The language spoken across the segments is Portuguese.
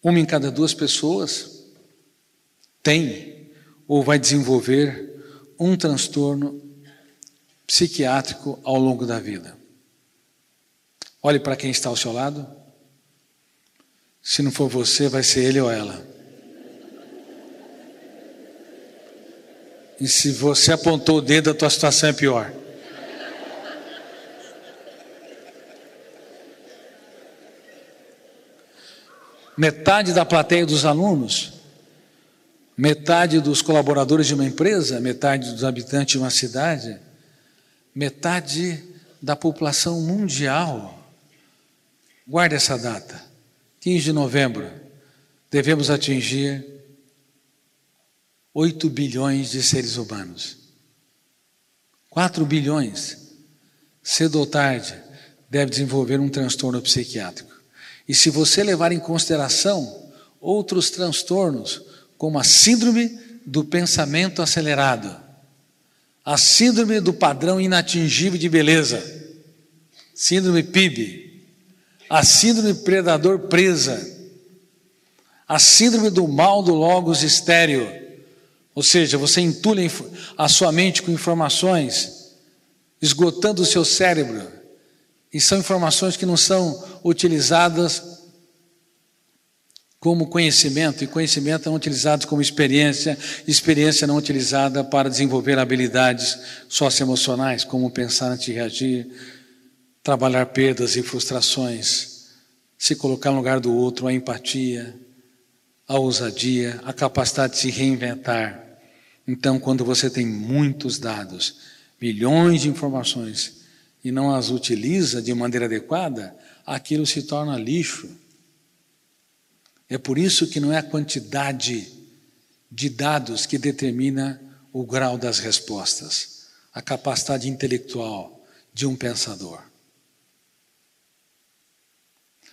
Uma em cada 2 pessoas tem ou vai desenvolver um transtorno psiquiátrico ao longo da vida. Olhe para quem está ao seu lado. Se não for você, vai ser ele ou ela. E se você apontou o dedo, a tua situação é pior. Metade da plateia dos alunos, metade dos colaboradores de uma empresa, metade dos habitantes de uma cidade, metade da população mundial. Guarde essa data, 15 de novembro, devemos atingir 8 bilhões de seres humanos. 4 bilhões, cedo ou tarde, deve desenvolver um transtorno psiquiátrico. E se você levar em consideração outros transtornos, como a síndrome do pensamento acelerado, a síndrome do padrão inatingível de beleza, síndrome PIB, a síndrome predador-presa, a síndrome do mal do logos estéreo, ou seja, você entulha a sua mente com informações, esgotando o seu cérebro, e são informações que não são utilizadas como conhecimento, e conhecimento não utilizado como experiência, experiência não utilizada para desenvolver habilidades socioemocionais, como pensar antes de reagir, trabalhar perdas e frustrações, se colocar no lugar do outro, a empatia, a ousadia, a capacidade de se reinventar. Então, quando você tem muitos dados, milhões de informações, e não as utiliza de maneira adequada, aquilo se torna lixo. É por isso que não é a quantidade de dados que determina o grau das respostas, a capacidade intelectual de um pensador.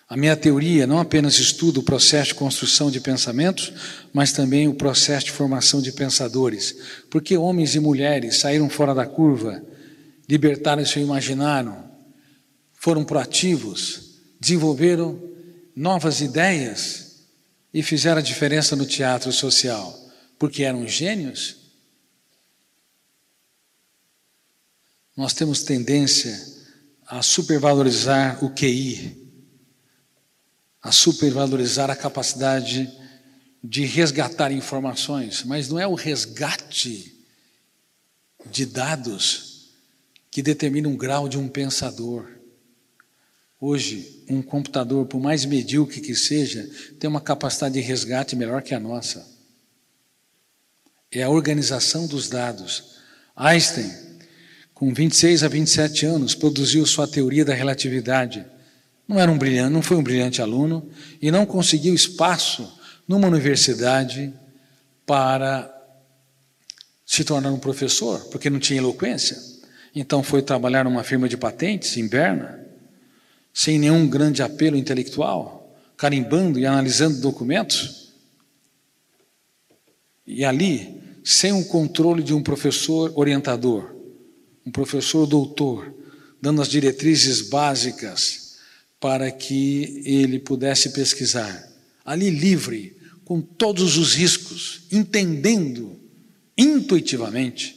A minha teoria não apenas estuda o processo de construção de pensamentos, mas também o processo de formação de pensadores, porque homens e mulheres saíram fora da curva, libertaram seu imaginário, foram proativos, desenvolveram novas ideias e fizeram a diferença no teatro social, porque eram gênios. Nós temos tendência a supervalorizar o QI, a supervalorizar a capacidade de resgatar informações, mas não é o resgate de dados que determina um grau de um pensador. Hoje, um computador, por mais medíocre que seja, tem uma capacidade de resgate melhor que a nossa. É a organização dos dados. Einstein, com 26 a 27 anos, produziu sua teoria da relatividade. Não foi um brilhante aluno e não conseguiu espaço numa universidade para se tornar um professor, porque não tinha eloquência. Então foi trabalhar numa firma de patentes em Berna, sem nenhum grande apelo intelectual, carimbando e analisando documentos. E ali, sem o controle de um professor orientador, um professor doutor, dando as diretrizes básicas para que ele pudesse pesquisar. Ali livre, com todos os riscos, entendendo intuitivamente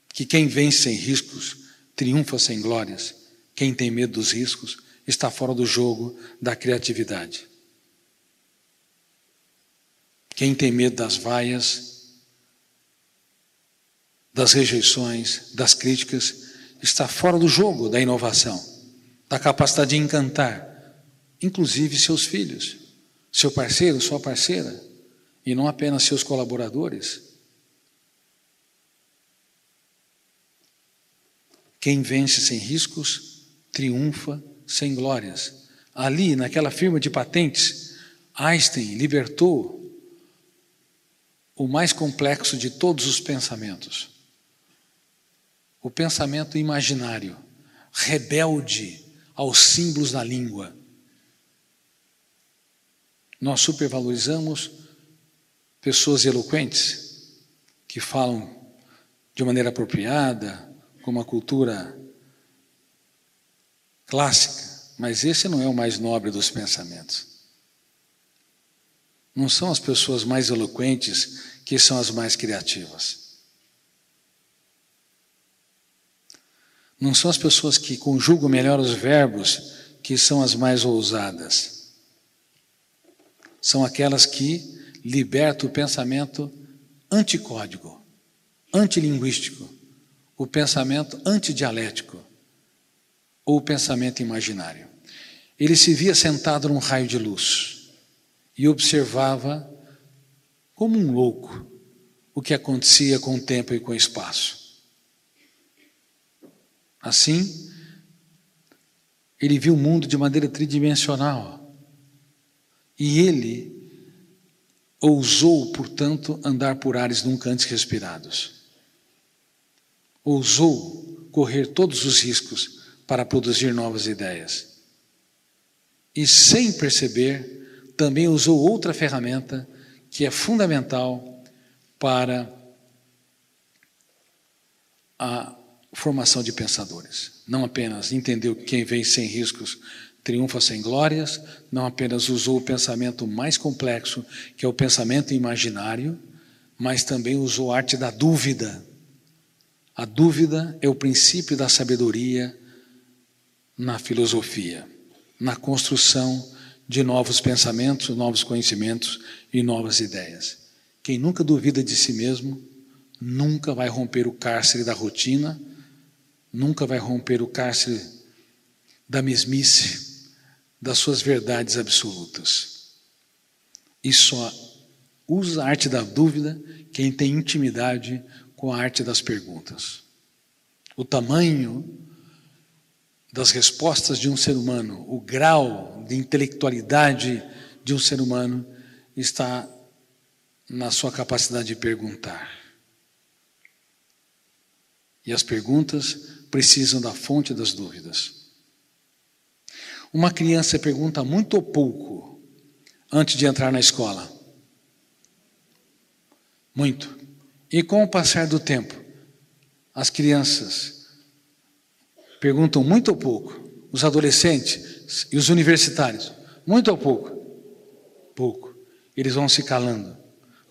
que quem vence sem riscos triunfa sem glórias. Quem tem medo dos riscos está fora do jogo da criatividade. Quem tem medo das vaias, das rejeições, das críticas, está fora do jogo da inovação, da capacidade de encantar, inclusive seus filhos, seu parceiro, sua parceira, e não apenas seus colaboradores. Quem vence sem riscos, triunfa sem glórias. Ali, naquela firma de patentes, Einstein libertou o mais complexo de todos os pensamentos. O pensamento imaginário, rebelde aos símbolos da língua. Nós supervalorizamos pessoas eloquentes, que falam de maneira apropriada, com uma cultura clássica, mas esse não é o mais nobre dos pensamentos. Não são as pessoas mais eloquentes que são as mais criativas. Não são as pessoas que conjugam melhor os verbos que são as mais ousadas. São aquelas que libertam o pensamento anticódigo, antilinguístico, o pensamento antidialético ou o pensamento imaginário. Ele se via sentado num raio de luz e observava como um louco o que acontecia com o tempo e com o espaço. Assim, ele viu o mundo de maneira tridimensional e ele ousou, portanto, andar por ares nunca antes respirados. Ousou correr todos os riscos para produzir novas ideias. E, sem perceber, também usou outra ferramenta que é fundamental para a formação de pensadores. Não apenas entendeu que quem vem sem riscos triunfa sem glórias, não apenas usou o pensamento mais complexo, que é o pensamento imaginário, mas também usou a arte da dúvida. A dúvida é o princípio da sabedoria na filosofia, na construção de novos pensamentos, novos conhecimentos e novas ideias. Quem nunca duvida de si mesmo, nunca vai romper o cárcere da rotina, nunca vai romper o cárcere da mesmice, das suas verdades absolutas. E só usa a arte da dúvida quem tem intimidade com a arte das perguntas. O tamanho das respostas de um ser humano, o grau de intelectualidade de um ser humano está na sua capacidade de perguntar. E as perguntas precisam da fonte das dúvidas. Uma criança pergunta muito ou pouco antes de entrar na escola? Muito. E com o passar do tempo, as crianças perguntam muito ou pouco? Os adolescentes e os universitários, muito ou pouco? Pouco. Eles vão se calando,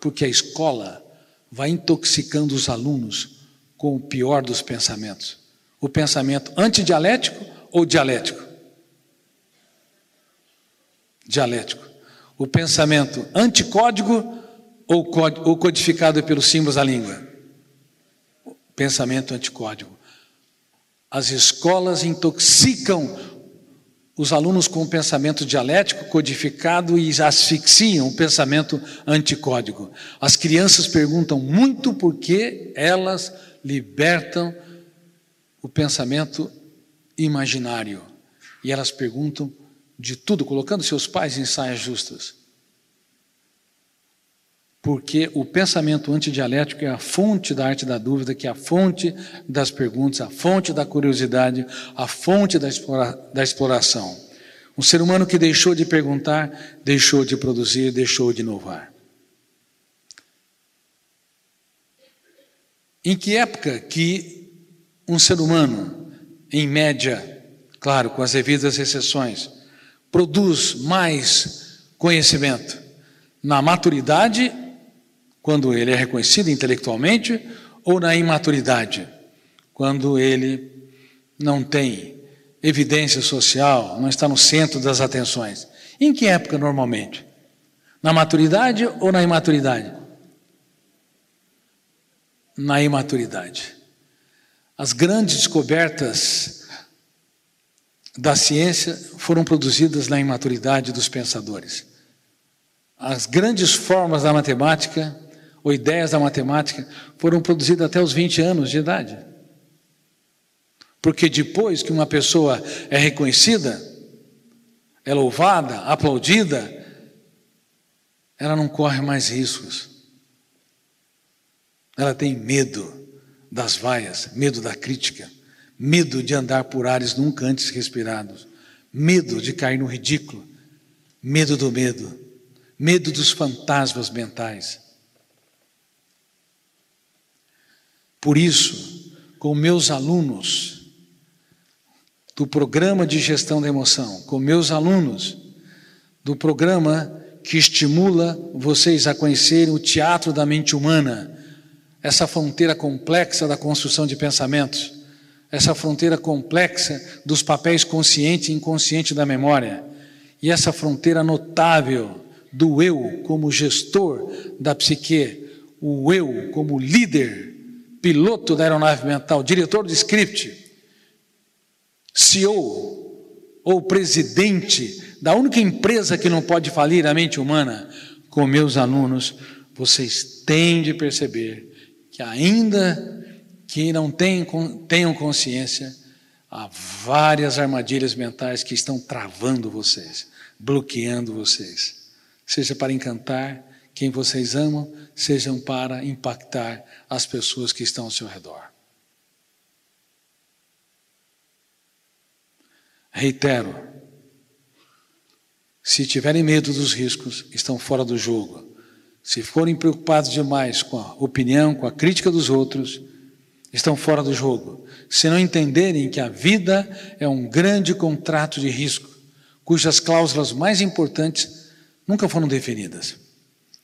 porque a escola vai intoxicando os alunos com o pior dos pensamentos. O pensamento antidialético ou dialético? Dialético. O pensamento anticódigo ou codificado pelos símbolos da língua? O pensamento anticódigo. As escolas intoxicam os alunos com o pensamento dialético codificado e asfixiam o pensamento anticódigo. As crianças perguntam muito porque elas libertam o pensamento imaginário. E elas perguntam de tudo, colocando seus pais em saias justas. Porque o pensamento antidialético é a fonte da arte da dúvida, que é a fonte das perguntas, a fonte da curiosidade, a fonte da exploração. Um ser humano que deixou de perguntar, deixou de produzir, deixou de inovar. Em que época que um ser humano, em média, claro, com as devidas exceções, produz mais conhecimento? Na maturidade, quando ele é reconhecido intelectualmente, ou na imaturidade, quando ele não tem evidência social, não está no centro das atenções? Em que época normalmente? Na maturidade ou na imaturidade? Na imaturidade. As grandes descobertas da ciência foram produzidas na imaturidade dos pensadores. As grandes formas da matemática, ou ideias da matemática, foram produzidas até os 20 anos de idade. Porque depois que uma pessoa é reconhecida, é louvada, aplaudida, ela não corre mais riscos. Ela tem medo das vaias, medo da crítica, medo de andar por ares nunca antes respirados, medo de cair no ridículo, medo do medo, medo dos fantasmas mentais. Por isso, com meus alunos, do programa de gestão da emoção, com meus alunos, do programa que estimula vocês a conhecerem o teatro da mente humana, essa fronteira complexa da construção de pensamentos, essa fronteira complexa dos papéis consciente e inconsciente da memória, e essa fronteira notável do eu como gestor da psique, o eu como líder, piloto da aeronave mental, diretor do script, CEO ou presidente da única empresa que não pode falir, a mente humana. Com meus alunos, vocês têm de perceber que ainda que não tenham consciência, há várias armadilhas mentais que estão travando vocês, bloqueando vocês. Seja para encantar quem vocês amam, sejam para impactar as pessoas que estão ao seu redor. Reitero, se tiverem medo dos riscos, estão fora do jogo. Se forem preocupados demais com a opinião, com a crítica dos outros, estão fora do jogo. Se não entenderem que a vida é um grande contrato de risco, cujas cláusulas mais importantes nunca foram definidas.